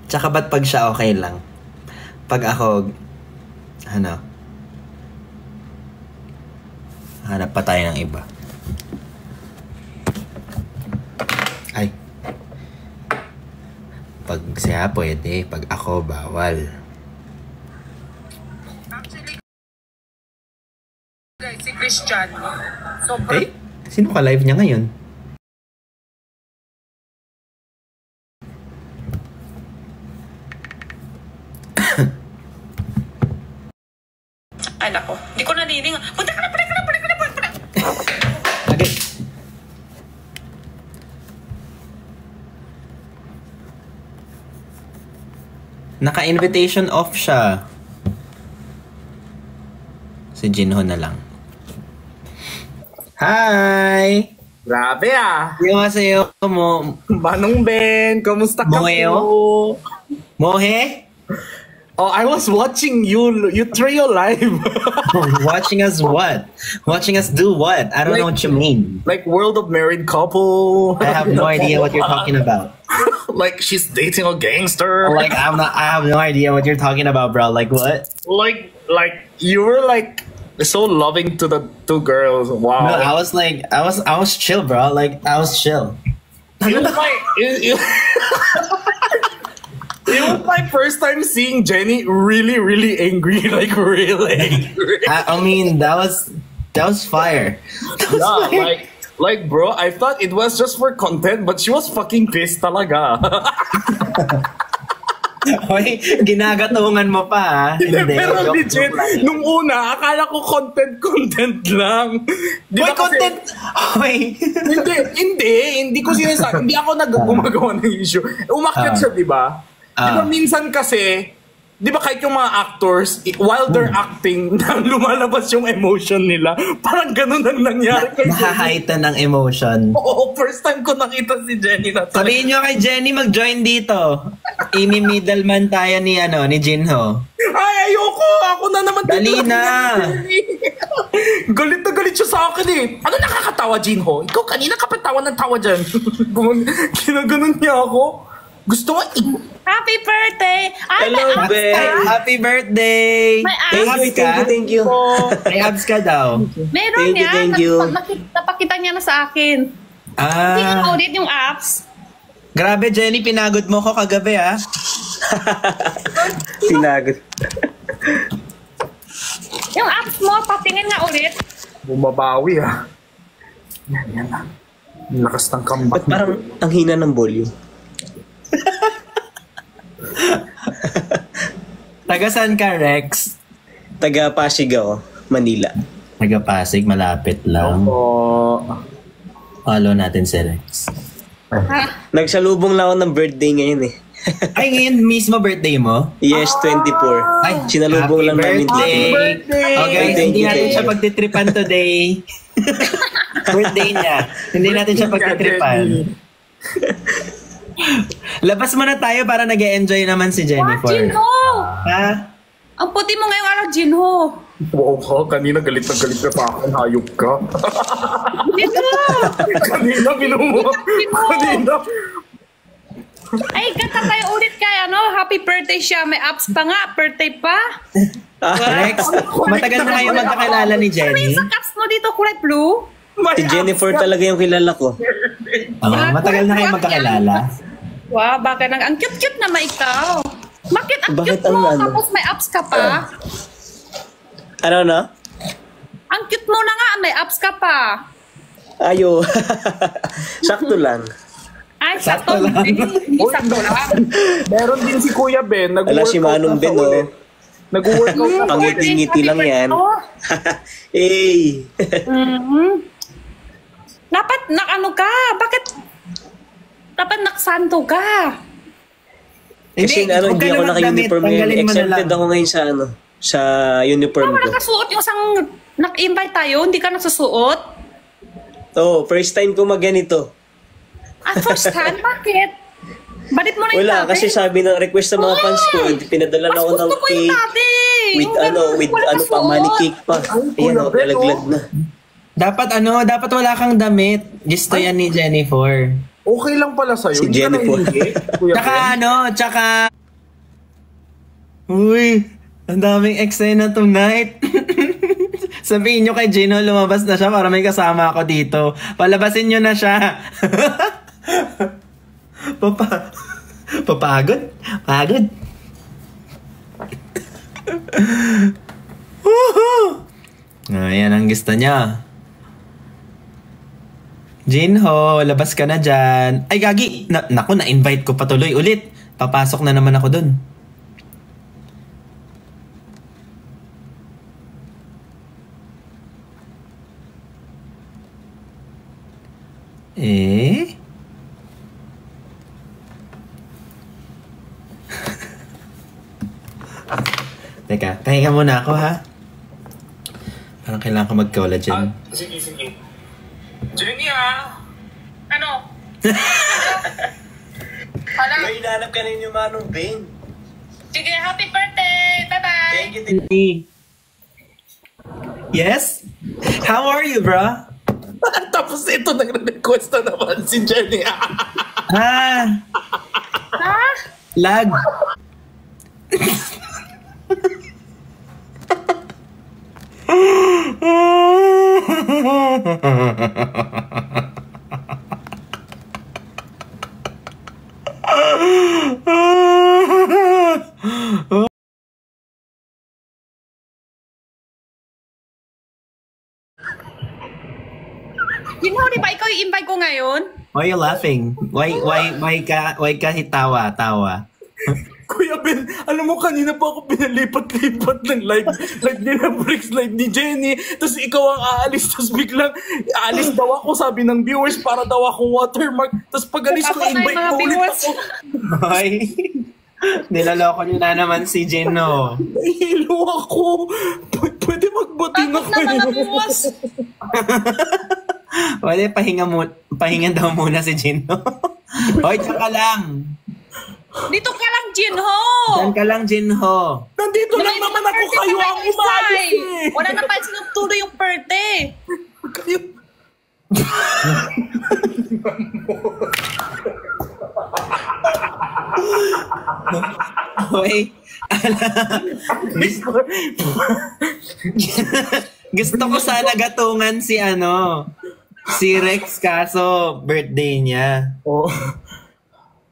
Tsaka ba't pag siya okay lang? Pag ako, hanap pa tayo ng iba. Ay. Pag siya pwede, pag ako bawal. Actually, guys, si Christian. Eh? Sino ka live niya ngayon? Ay, nako. Hindi ko nanining. Punta ka na. Okay. Naka-invitation off siya. Si Jinho na lang. Hi! Grabe ah! Annyeonghaseyo mo. Manong Ben, kamusta ka Moeo? po? Mohe? Oh, I was watching you trio live. Watching us what? Watching us do what? I don't know what you mean. Like World of Married Couple. I have no idea what you're talking about. Like she's dating a gangster. Like I have no idea what you're talking about, bro. Like what? Like you were like so loving to the two girls. Wow. No, I was chill, bro. Like I was chill. It was my first time seeing Jenny really angry, like real angry. I mean, that was fire. Yeah, like bro, I thought it was just for content, but she was fucking pissed talaga. Hoy, ginagatungan mo pa, ha? Hindi. Pero legit, nung una, akala ko content lang. Hoy, content! Hoy! Hindi ko sinasabi. Hindi ako gumagawa ng issue. Umakyat siya, di ba? Di ba minsan kasi, di ba kahit yung mga actors, while they're acting, lumalabas yung emotion nila. Parang ganun ang nangyari. Mahahaitan ang emotion. Oo, first time ko nakita si Jenny na. Sabihin nyo kay Jenny mag-join dito. Imi-middleman tayo ni Jinho. Ay, ayoko! Ako na naman. Dali na! Galit na galit siya sa akin eh. Ano nakakatawa, Jinho? Ikaw kanina ka pa tawa ng tawa dyan. Kinaganon niya ako. Gusto mo Happy birthday! Ay, Hello, may abs Ben. ka? Happy birthday! May abs. Thank you. May abs ka daw. Meron Thank you. Napakita niya na sa akin. Hindi ko audit yung apps. Grabe, Jenny, pinagod mo ko kagabi, ha? Pinagod. Yung apps mo, patingin nga ulit. Bumabawi ah. Yan na. Lakas ng comeback. Ba't parang ang hina ng volume? Taga saan ka, Rex? Taga Pasig ako, Manila. Taga Pasig, malapit lang. Follow natin si Rex. Nagsalubong lang ako ng birthday ngayon eh. Ay, ngayon mismo birthday mo? Yes, 24. Ay, sinalubong lang namin dito. Okay, hindi natin siya pagtitripan today. Birthday niya. Hindi natin siya pagtitripan. Labas mo na tayo para nag-e-enjoy naman si Jennifer. Jinho! Ha? Ang puti mo ngayong araw, Jinho. Wow ka, kanina galit na pa ako. Hayop ka. Jinho! Kanina binumo. Kanina. Ay, kanta tayo ulit kay happy birthday siya. May apps pa nga, birthday pa. Rex, matagal na kayo magkakilala ni Ano Jenny? yung sa apps mo dito, kulay blue? Si Jennifer talaga yung kilala ko. Matagal na kayo magkakilala? Wow, baka ang cute-cute naman ikaw. Bakit ang Bakit cute mo, ang ano? tapos may apps ka pa? Ano na? Ang cute mo na nga, may apps ka pa. Ayo. Sakto lang. Ay, Sakto sakto lang. Hindi sakto lang. Meron din si Kuya Ben. Wala si Manong Ben, oh. Nag-workout na Pangiti-ngiti lang yan. Hey! Dapat ka? Bakit? Dapat naksanto ka. Kasi Hindi, hindi huwag ka ako na naka-uniform magdamit, ngayon. tanggalin mo na Exempted lang. ako ngayon sa uniform Wala ko. nakasuot yung isang nak-invite tayo, hindi ka nasusuot? Oo, first time ko magganito. First time? Bakit? Balit mo na yung Wala, tabi. kasi sabi ng request sa mga fans ko, pinadala na ako ng gusto ko yung cake. tabi. With Yung wala pa, kasuot. money cake pa. Ayan, Kuya Ben, nalaglag na. Dapat wala kang damit. Gusto yan ni Jennifer. Okay lang pala sa'yo. Si Hindi ka Jennifer. nahihingi, Kuya Ben. Tsaka Uy, ang daming eksena tonight. Sabihin nyo kay Gino, lumabas na siya para may kasama ako dito. Palabasin nyo na siya. Papagod? Pagod? Woohoo! Ayan ang gusto niya. Jinho, labas ka na dyan. Ay, gagi! Naku, na-invite ko patuloy ulit. Papasok na naman ako dun. Eh? Teka, pahinga muna ako ha. Parang kailangan ko mag-collagen. Sige. Jenny Ano? Hala. May hinahanap ka rin yung Manong Bane. Sige, happy birthday! Bye-bye! Thank you. Yes? How are you, bro? Tapos ito, nagre-request na naman si Jenny. Ah, Ha? lag. Jinho, di ba ikaw yung invite ko ngayon? Why are you laughing? Why ka hitawa? Kuya Ben, alam mo kanina pa ako pinalipat-lipat ng live nila Bricks, live ni Jenny. Tapos ikaw ang aalis, tapos biglang aalis daw ako, sabi ng viewers, para daw akong watermark. Tapos pag alis ko, Tapos invite mga ko ulit viewers. ako. Hoy, nilaloko niyo na naman si Gino. Nahilo ako. Pwede magbati na Bakit na mga kayo. viewers? Wala, pahinga daw muna si Gino. Hoy, tsaka lang. Dito ka lang, Jinho! Diyan ka lang, Jinho. Nandito lang naman ako, kayo ang umalis eh. Wala na pa sinutuloy yung birthday. Kayo. Hoy, gusto ko sana gatungan si Rex kaso birthday niya. Oh.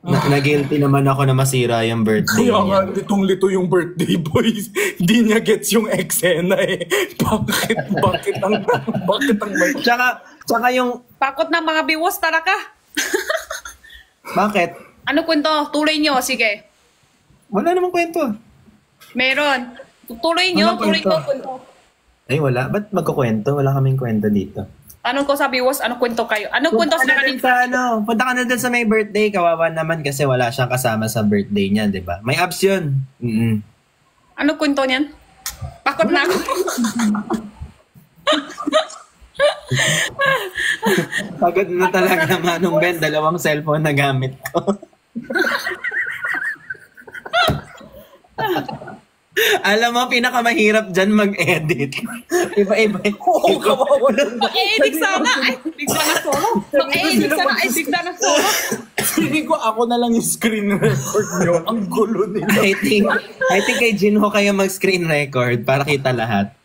Na-guilty naman ako na masira yung birthday Kaya nga, niya. litong-lito yung birthday, boys. Hindi niya gets yung eksena eh. Bakit ang may... Tsaka yung... Pakot ng mga viewers, tara ka. Bakit? Ano kwento? Tuloy nyo, sige. Wala namang kwento. Meron. Tuloy nyo, Walang tuloy kwento. nyo kwento. Ay, wala. Ba't magkukwento? Wala kaming kwento dito. Tanong ko sa viewers, anong kwento kayo? Anong kwento sa kanina? Punta ka na dun sa may birthday. Kawawa naman kasi wala siyang kasama sa birthday niya, di ba? May abs yun. Mm-mm. Anong kwento niyan? Pakot na ako. Pagod na talaga Manong Ben. 2 cellphone na gamit ko. Alam mo, pinakamahirap dyan mag-edit. Iba-iba. Oo, kawawa lang. Mag-edit sana. Ay, bigla na solo. Mag-edit sana. Ay, bigla na solo. Feeling ko ako na lang yung screen record nyo. Ang gulo nila. I think kay Jinho kayo mag-screen record para kita lahat.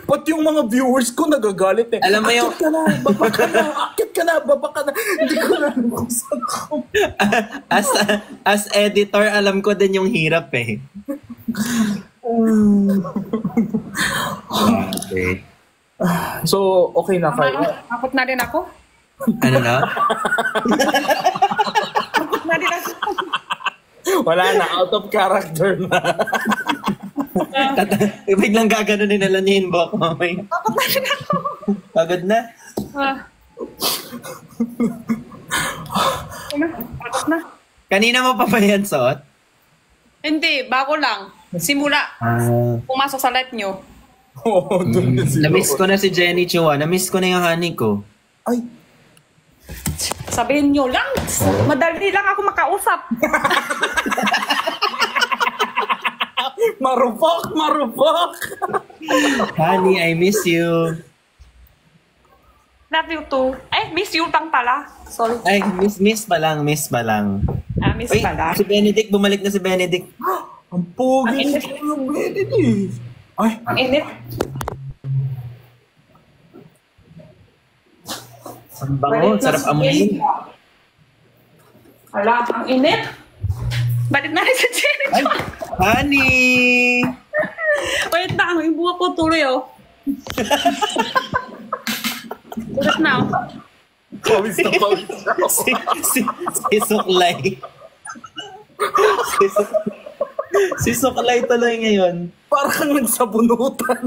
Pati yung mga viewers ko nagagalit eh. Alam mo yung... Akit ka na, baba ka na, akit ka na, baba ka na. Hindi ko na alam kung saan ako. As editor, alam ko din yung hirap eh. Okay. So, okay na kayo. Pakot na rin ako. Ano na? Pakot na rin ako. Wala na, out of character na. Biglang gaganunin na lang yung inbox mo. Pakot na rin ako. Pagod na. Pakot na. Kanina mo pa ba yan suot? Hindi, bago lang. Simula. Pumasok sa life nyo. Oo, dun na sila. Namiss ko na si Jenny Chua. Namiss ko na yung honey ko. Ay, Sabihin nyo lang. Madali lang ako makausap. marupok. Honey, I miss you. Love you too. Ay, miss you pang pala. Sorry. Ay, miss pa lang. Miss Uy, pala. si Benedict, bumalik na si Benedict. Ang pogi ni Kuya Ben eh. Ay, Ang init. Ang bango, sarap amoyin. Hala, ang init. Balik na rin sa Jenny. Ay, honey! Wait na, yung buha ko tuloy oh. Ulit na oh. pawis na pawis na ako. Si Suklay. Si Suklay tuloy ngayon. Para kang nagsabunutan.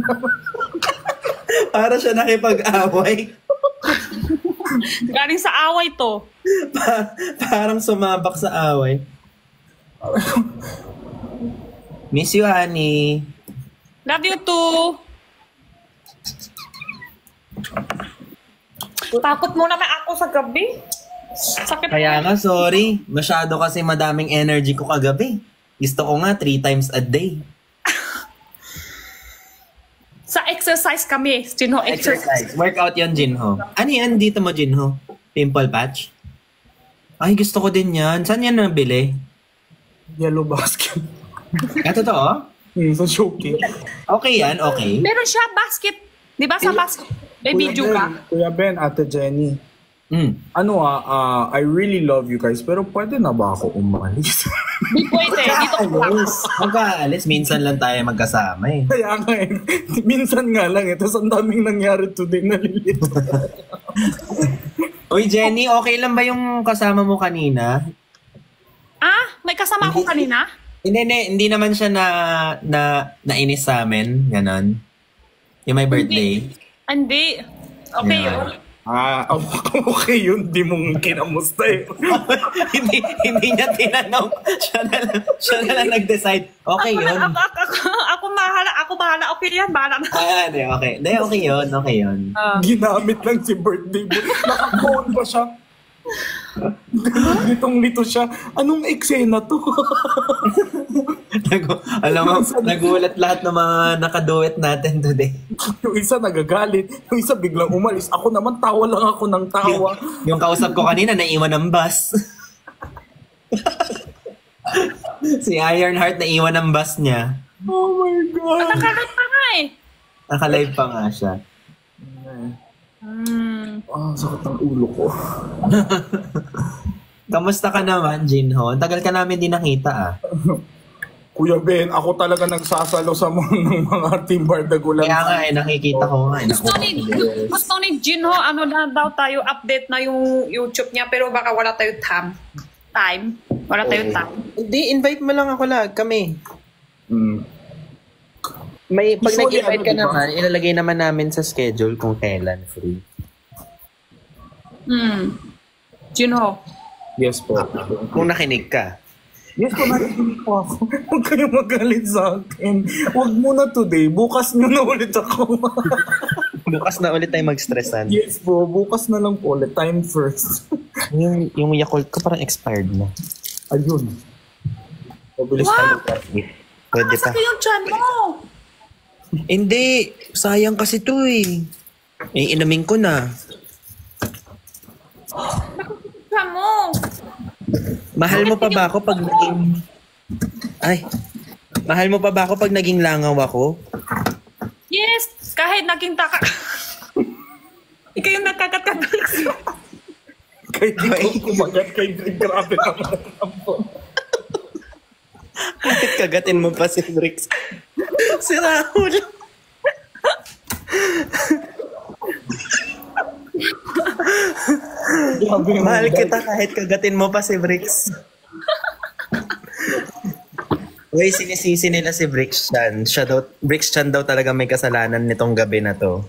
Para siya nakipag-away. Galing sa away to. Parang sumabak sa away. Miss you, honey. Love you too. Takot muna may ako sa gabi. Sakit. Kaya nga, sorry. Masyado kasi madaming energy ko kagabi. Gusto ko nga 3 times a day. Sa exercise kami. Sino exercise? Workout yan, Jinho. Ano yan dito mo, Jinho? Pimple patch? Ay, gusto ko din yan. Saan yan nabili? Yellow basket. Totoo? Sa showcase. Okay yan, okay. Meron siya basket. Di ba sa basket? May video ka? Kuya Ben, Ate Jenny. Mm. I really love you guys, pero pwede na ba ako umalis? Di pwede. Dito ko lang. Magkaalis, minsan lang tayo magkasama eh. Kaya nga eh. Minsan nga lang eh. Tapos ang daming nangyari today, nalilito. Uy, Jenny, okay lang ba yung kasama mo kanina? Ah, may kasama ako kanina? Hindi naman siya nainis sa amin, ganon. Yung may birthday. Hindi. Okay Yeah. yun. Okay yun. Di mong kinamusta eh. hindi niya tinanong. Siya na lang nag-decide. Okay yun. Ako bahala. Okay yan, bahala na. Okay. Okay yun. Okay yun. Ginamit lang si birthday boy. Naka-phone pa siya. Litong-lito siya. Anong eksena to? Alam mo, nagulat lahat ng mga nakaduet natin today. Yung isa nagagalit. Yung isa biglang umalis. Ako naman, tawa lang ako ng tawa. Yung kausap ko kanina, naiwan ng bus. Si Ironheart, naiwan ng bus niya. Oh my God. Nakakalit pa nga eh. Naka-live pa nga siya. Sakit ng ulo ko. Kamusta ka naman, Jinho? Ang tagal ka namin din nakita ah. Kuya Ben, ako talaga nagsasalo sa mga Team Bardagulan. Kaya nga nakikita ko nga. Gusto ni Jinho, ano na daw tayo, update na yung YouTube niya, pero baka wala tayo time. Wala tayo time. Hindi, invite mo lang ako kami. Pag Usually, nag-invite ka naman, ilalagay naman namin sa schedule kung kailan free. Jinho. Yes po. Kung nakinig ka. Yes po, nakikinig po ako. Huwag kayong magalit sa akin. Huwag muna today. Bukas nyo na ulit ako. Bukas na ulit tayo mag-stressan. Yes po, bukas na lang po ulit. Time first. yung Yakult ko parang expired na. Ayun. Mabilis Wow! Pwede pa. Masakit yung chan mo. Hindi. Sayang kasi to eh. Inumin ko na. Chan mo. Mahal mo pa ba ako pag naging... Mahal mo pa ba ako pag naging langaw ako? Yes, kahit naging taka. Ikaw yung nagkakat-kagat. Kahit di ko kumagat kay grabe naman. Kahit kagatin mo pa si Brix. Si Rahul. Mahal kita kahit kagatin mo pa si Brix. Uy, sinisisi nila si Brix Chan. Brix Chan daw talaga may kasalanan nitong gabi na to.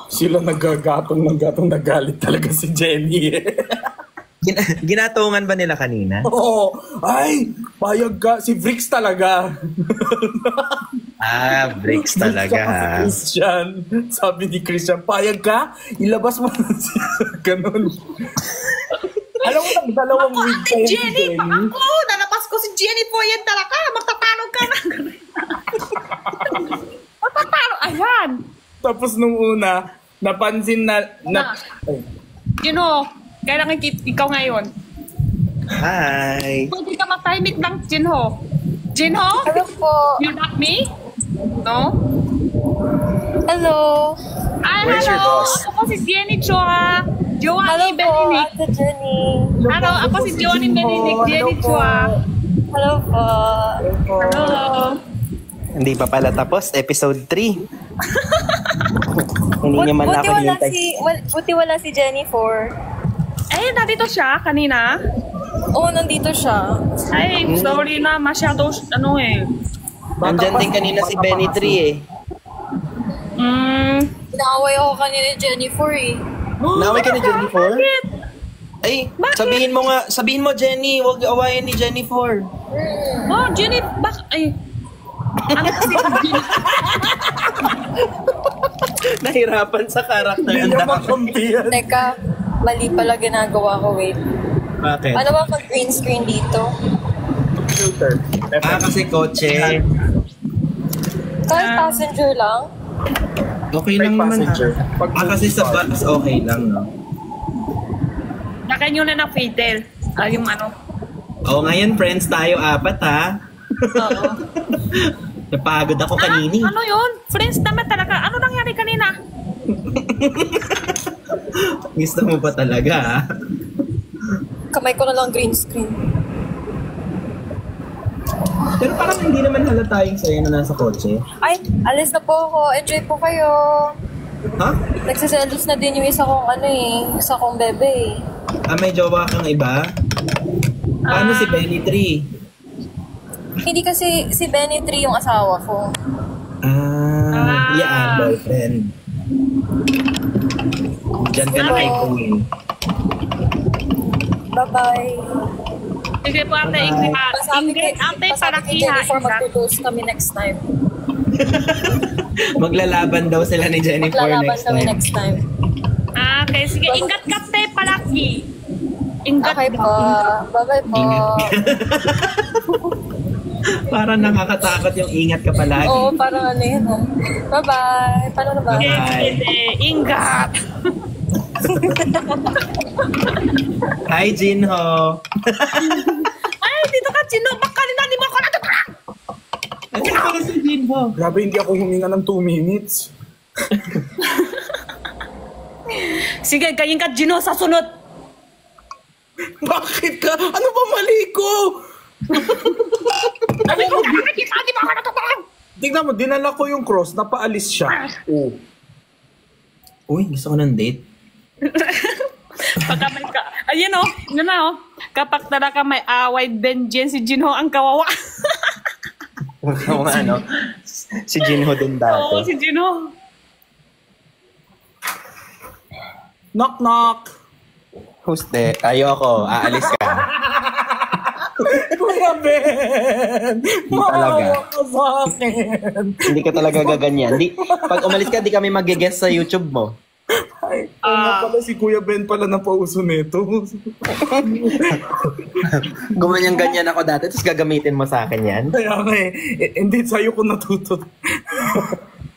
Sila nagagatong nagalit talaga si Jenny. Ginatungan ba nila kanina? Oo. Ay, payag ka. Si Brix talaga. Brix talaga ha. Christian. Sabi ni Christian, payag ka? Ilabas mo na siya. Ganun. Alam mo, dalawang week kayo si Jenny, ako! Nalapas ko si Jenny po yan talaga. Magtatanong ka na. Magtatanong. Ayan. Tapos nung una, napansin na Jinho, kailangan ikaw ngayon. Hi. Pwede ka matahimik lang, Jinho. Jinho? Hello po. You not me? No? Hello. Ay, Where's your hello. boss? Ako si Jenny Chua. Joanny Hello po, Benedict. Ate Jenny. Hello, ako si Joanny Benedict. Jenny Chua. Hello po. Hello. Hindi pa pala tapos, episode 3. Hindi niya man Buti ako wala nilintay. buti wala si Jennifer. Eh, nandito siya kanina. Oo, nandito siya. Ay, sorry na. Masyado, ano eh. Nandyan din kanina si Benny 3 eh. Inaaway ako kanina ni Jennifer eh. Naway ka ni Jennifer? Bakit? Ay, Bakit? sabihin mo Jenny, huwag awayan ni Jennifer. Oh, Jenny, ay. Ano kasi Jenny? Nahirapan sa karakter. Hindi niya makampihan. Teka, mali pala ginagawa ko. Wait. Bakit? Ano ba pag green screen dito? Filter. Kasi kotse. Kahit passenger lang? Okay Like lang naman passenger. ha. Kasi sa bus, okay lang, no? Laki nyo na ng Fatel. Yung ano. Oo, ngayon friends tayo 4 ha. Oo. Napagod ako kanini. Ano yun? Friends naman talaga. Ano nangyari kanina? Gusto mo pa talaga ha? Kamay ko na lang green screen. Pero parang hindi naman halata yung sa'yo na nasa kotse. Ay, alis na po ako. Enjoy po kayo. Ha? Nagsiselos na din yung isa kong isa kong bebe eh. May jowa kang iba? Paano si Benny 3? Hindi kasi si Benny 3 yung asawa ko. Yeah, boyfriend. Diyan ka na kay Queen. Bye-bye. Sige po, ate. Ate, para kay Jennifer, kiha. magtutos kami next time. Maglalaban daw sila ni Jennifer Maglalaban next kami time. next time. Okay, sige. Ingat ka, te, palaki. Ingat Okay po. Bye-bye po. Parang nakakatakot yung ingat ka palagi. Oo, parang ano yun. Bye-bye. Paano na ba? Bye. Ingat. Hi, Jinho. Ay, dito ka, Chino. Baka kanina, di mo ako natutunan. Ano pala si Jinho? Grabe, hindi ako huminga ng 2 minutes. Sige, ganyan ka, Gino, sa sunod. Bakit ka? Ano ba mali ko? Sabi ko, nakakita, di mo ako natutunan. Tignan mo, dinala ko yung cross, napaalis siya. Oh. Uy, gusto ko ng date. Pagka may ayun o, yun na o. Kapag talaga may away, Benjen, si Jinho ang kawawa. Oo nga, ano? Si Jinho din Oo, dati. si Jinho. Knock, knock. Who's there? Ayoko, aalis ka. Kuya Ben! talaga. Maawa ka sa akin. Hindi ka talaga gaganyan. Pag umalis ka, di kami mag-guest sa YouTube mo. Ay, pala si Kuya Ben pala na pauso nito. Gumanyan-ganyan ako dati, tapos gagamitin mo sa akin yan. Kaya nga hindi sa'yo ko natuto.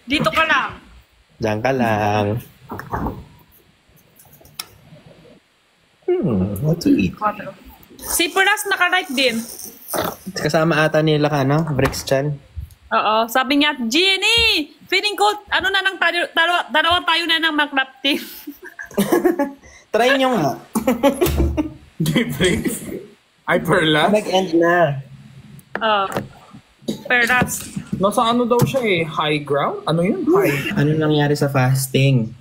Dito ka lang. Diyan ka lang. What to eat? Si Puras naka-right din. Kasama ata nila ka, no? Bricks Chan. Oo, sabi niya, Jenny, feeling ko, ano na nang dalawa tayo na ng mag-rap team. Try nyo nga. Ay, Perla? Mag-end na. Puras. Nasa ano daw siya eh? High ground? Ano yun? High. Ano nangyari sa fasting?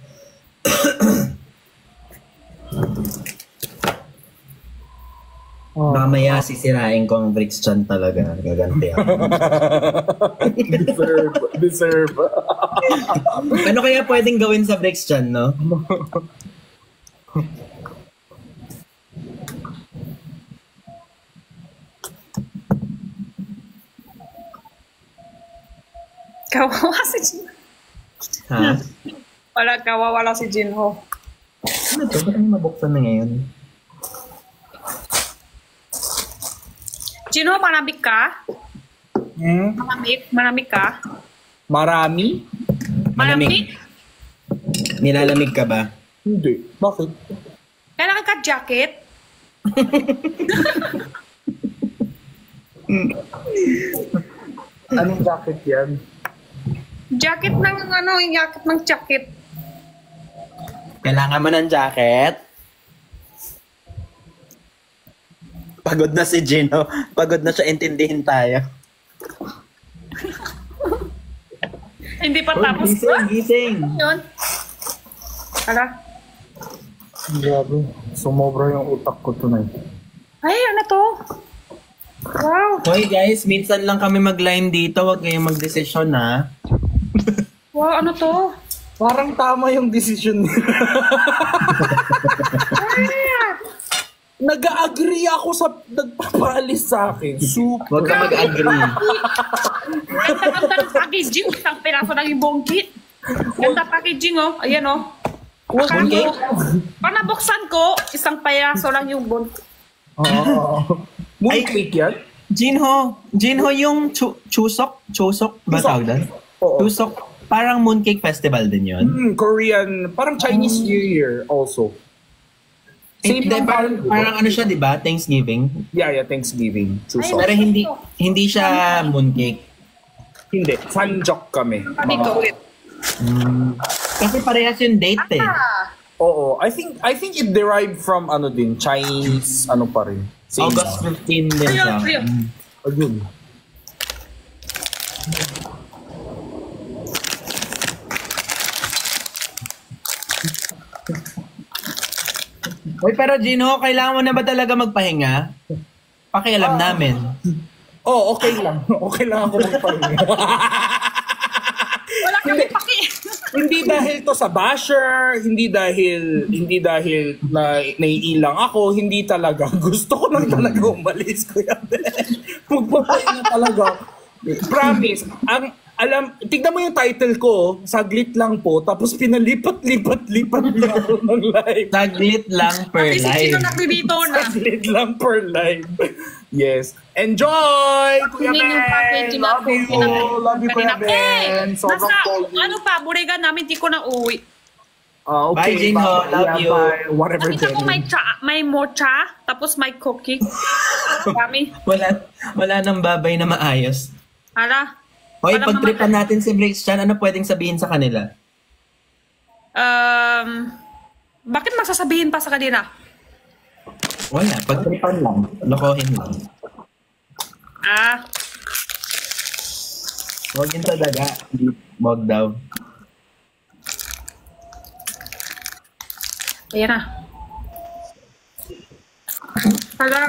Mamaya sisirain ko ang Bricks Chan talaga. Gaganti ako. Deserve. Ano kaya pwedeng gawin sa Bricks Chan, no? Kawawa si Jinho. Ha? Kawawa si Jinho. Ano to? Ba't may mabuksan na ngayon? Jinho, malamig ka? Malamig ka? Marami? Malamig? Nilalamig ka ba? Hindi. Bakit? Kailangan ka jacket? Anong jacket yan? Jacket ng ano, yung jacket ng jacket. Kailangan mo ng jacket? Pagod na si Gino. Pagod na siya, intindihin tayo. Hindi pa tapos. Gising. Yun. Hala. Grabe. Sumobra yung utak ko tonight. Ay, ano to? Wow. Hoy guys, minsan lang kami mag-line dito. Huwag kayong mag-desisyon ha. Wow, ano to? Parang tama yung decision nila. Nag-agree ako sa nagpapaalis sa akin. Super. Huwag ka mag-agree. Ganda ng packaging. Isang piraso lang yung bongkit. Ganda packaging, oh. Ayan, oh. Bongkit? Pag nabuksan ko, isang piraso lang yung bongkit. Oo. Mooncake yan? Jinho yung Chuseok ba tawag doon? Oo. Chuseok, parang Mooncake Festival din yun. Korean, parang Chinese New Year also. Same Hindi, lang parang ano siya, di ba? Thanksgiving. Yeah, Thanksgiving. Chuseok. Pero hindi siya mooncake. Hindi. Fanjok kami. Dito. Kasi parehas yung date eh. Oo. I think it derived from ano din, Chinese ano pa rin. Same August 15 din siya. Ayun. Ayun. Uy, pero Gino, kailangan mo na ba talaga magpahinga? Pakialam namin. Oh, okay lang. Okay lang ako magpahinga. Wala kami paki. Hindi dahil to sa basher, hindi dahil na naiilang ako, hindi talaga. Gusto ko lang talaga umalis, Kuya Ben. Magpapahinga talaga. Promise. Tignan mo yung title ko, saglit lang po, tapos pinalipat-lipat niya ako ng live. Saglit lang per Kasi live. sino nakibito na? Saglit lang per live. Yes. Enjoy, Kuya Yun yung packaging Ben! Love ako. you! Love you, Kuya Ben! Sobrang Nasa, pogi. ano pa, burigan namin, di ko na uwi. Okay, Bye, Jinho. bye. Love Yeah, you. bye. Whatever, Nakita ko Jenny. may mocha, tapos may cookie. Kami. Wala nang babay na maayos. Hala. Hoy, Walang pagtripan natin si Breaks Chan, ano pwedeng sabihin sa kanila? Bakit magsasabihin pa sa kanila? Wala, pagtripan lang. Lokohin lang. Huwag yun sa daga. Wag daw. Ayan na. Hala.